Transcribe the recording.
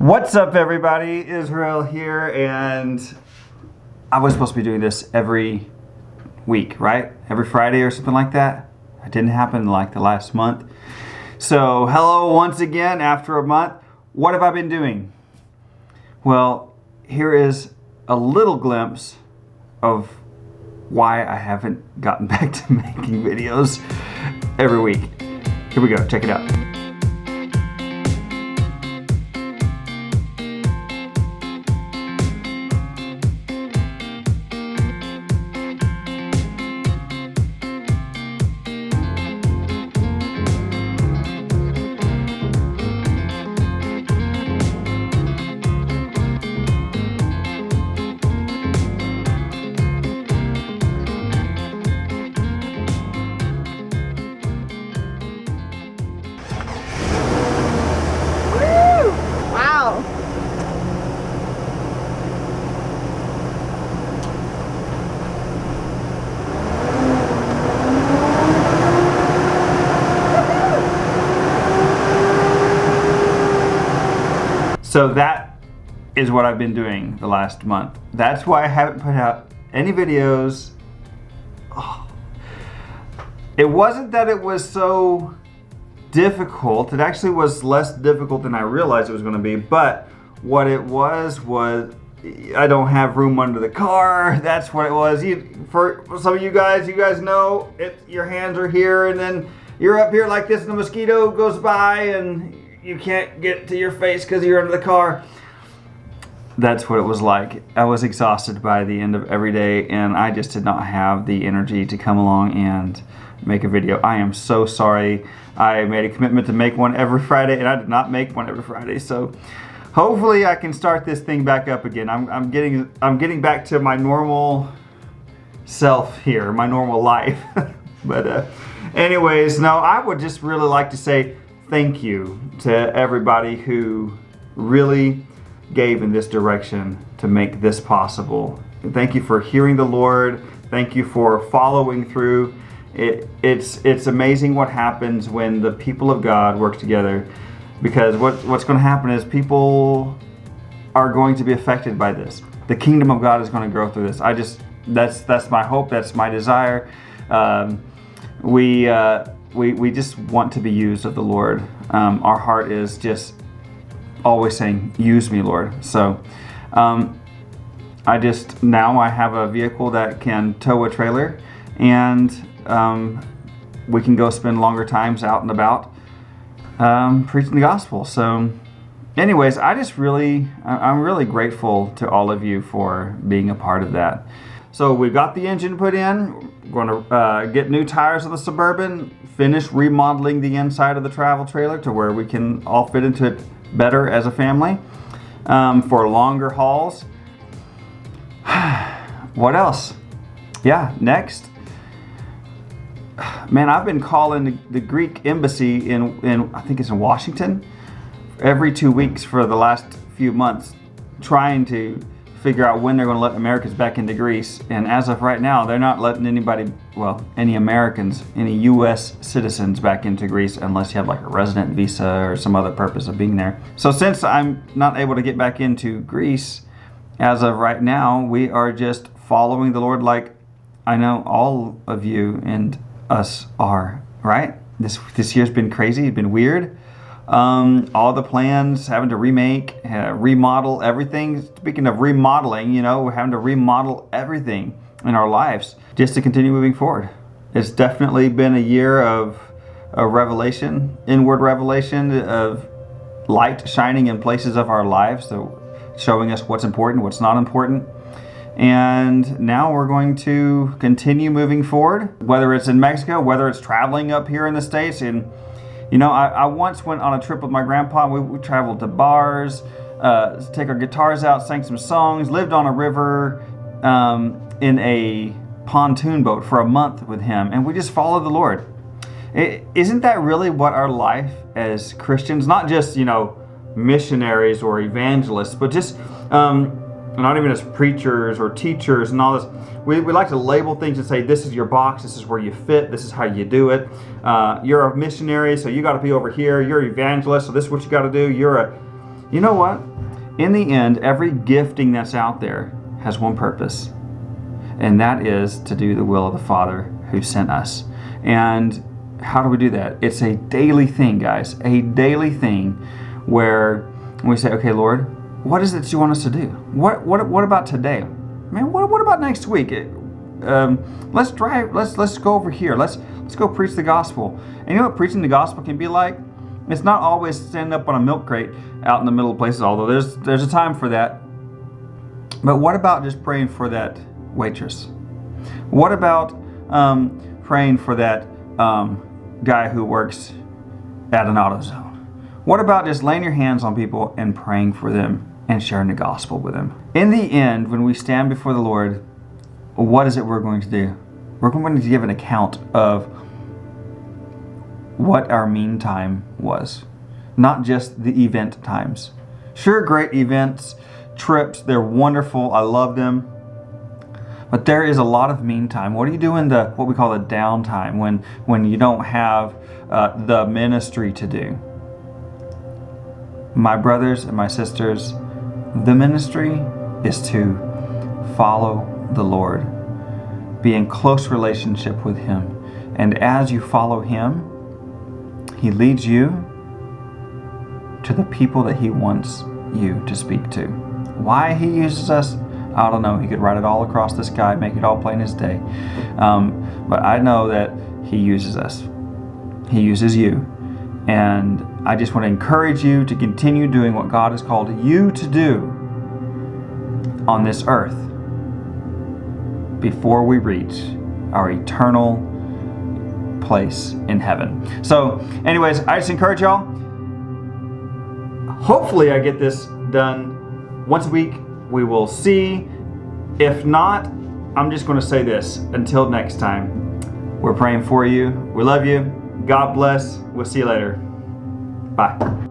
What's up, everybody? Israel here, and I was supposed to be doing this every week, right? Every Friday or something like that. It didn't happen like the last month. So, hello once again after a month. What have I been doing? Well, here is a little glimpse of why I haven't gotten back to making videos every week. Here we go, check it out. So that is what I've been doing the last month. That's why I haven't put out any videos. Oh. It wasn't that it was so difficult. It actually was less difficult than I realized it was going to be. But what it was I don't have room under the car. That's what it was. For some of you guys know your hands are here, and then you're up here like this, and a mosquito goes by, and you can't get to your face because you're under the car. That's what it was like. I was exhausted by the end of every day, and I just did not have the energy to come along and make a video. I am so sorry. I made a commitment to make one every Friday, and I did not make one every Friday. So hopefully I can start this thing back up again. I'm getting back to my normal self here, my normal life. But anyways, no, I would just really like to say thank you to everybody who really gave in this direction to make this possible. Thank you for hearing the Lord. Thank you for following through. It's amazing what happens when the people of God work together, because what's going to happen is people are going to be affected by this. The kingdom of God is going to grow through this. That's my hope. That's my desire. We just want to be used of the Lord. Our heart is just always saying, use me, Lord. So now I have a vehicle that can tow a trailer, and we can go spend longer times out and about preaching the gospel. So anyways, I'm really grateful to all of you for being a part of that. So we've got the engine put in. We're going to get new tires on the Suburban, finish remodeling the inside of the travel trailer to where we can all fit into it better as a family for longer hauls. What else? Yeah, next. Man, I've been calling the Greek embassy in I think it's in Washington every 2 weeks for the last few months, trying to figure out when they're going to let Americans back into Greece. And as of right now, they're not letting any Americans, any U.S. citizens back into Greece unless you have like a resident visa or some other purpose of being there. So since I'm not able to get back into Greece, as of right now, we are just following the Lord like I know all of you and us are, right? This year's been crazy. It's been weird. All the plans, having to remodel everything. Speaking of remodeling, we're having to remodel everything in our lives just to continue moving forward. It's definitely been a year of revelation, inward revelation, of light shining in places of our lives, so showing us what's important, what's not important. And now we're going to continue moving forward, whether it's in Mexico, whether it's traveling up here in the States. And I once went on a trip with my grandpa. We traveled to bars, take our guitars out, sang some songs, lived on a river in a pontoon boat for a month with him, and we just followed the Lord. Isn't that really what our life as Christians, not just, missionaries or evangelists, but just not even as preachers or teachers and all this. We like to label things and say, this is your box, this is where you fit, this is how you do it. You're a missionary, so you got to be over here. You're an evangelist, so this is what you got to do. You know what? in the end, every gifting that's out there has one purpose, and that is to do the will of the Father who sent us. And how do we do that? It's a daily thing, guys, a daily thing where we say, okay, Lord, what is it that you want us to do? What about today? Man, what about next week? Let's go over here. Let's go preach the gospel. And you know what preaching the gospel can be like? It's not always standing up on a milk crate out in the middle of places, although there's a time for that. But what about just praying for that waitress? What about praying for that guy who works at an AutoZone? What about just laying your hands on people and praying for them and sharing the gospel with them? In the end, when we stand before the Lord, what is it we're going to do? We're going to give an account of what our mean time was, not just the event times. Sure, great events, trips, they're wonderful. I love them. But there is a lot of mean time. What do you do in the what we call the downtime when you don't have the ministry to do? My brothers and my sisters, the ministry is to follow the Lord, be in close relationship with Him. And as you follow Him, He leads you to the people that He wants you to speak to. Why He uses us, I don't know. He could write it all across the sky, make it all plain as day. But I know that He uses us. He uses you. And I just want to encourage you to continue doing what God has called you to do on this earth before we reach our eternal place in heaven. So anyways, I just encourage y'all. Hopefully I get this done once a week. We will see. If not, I'm just going to say this. Until next time, we're praying for you. We love you. God bless. We'll see you later. Bye.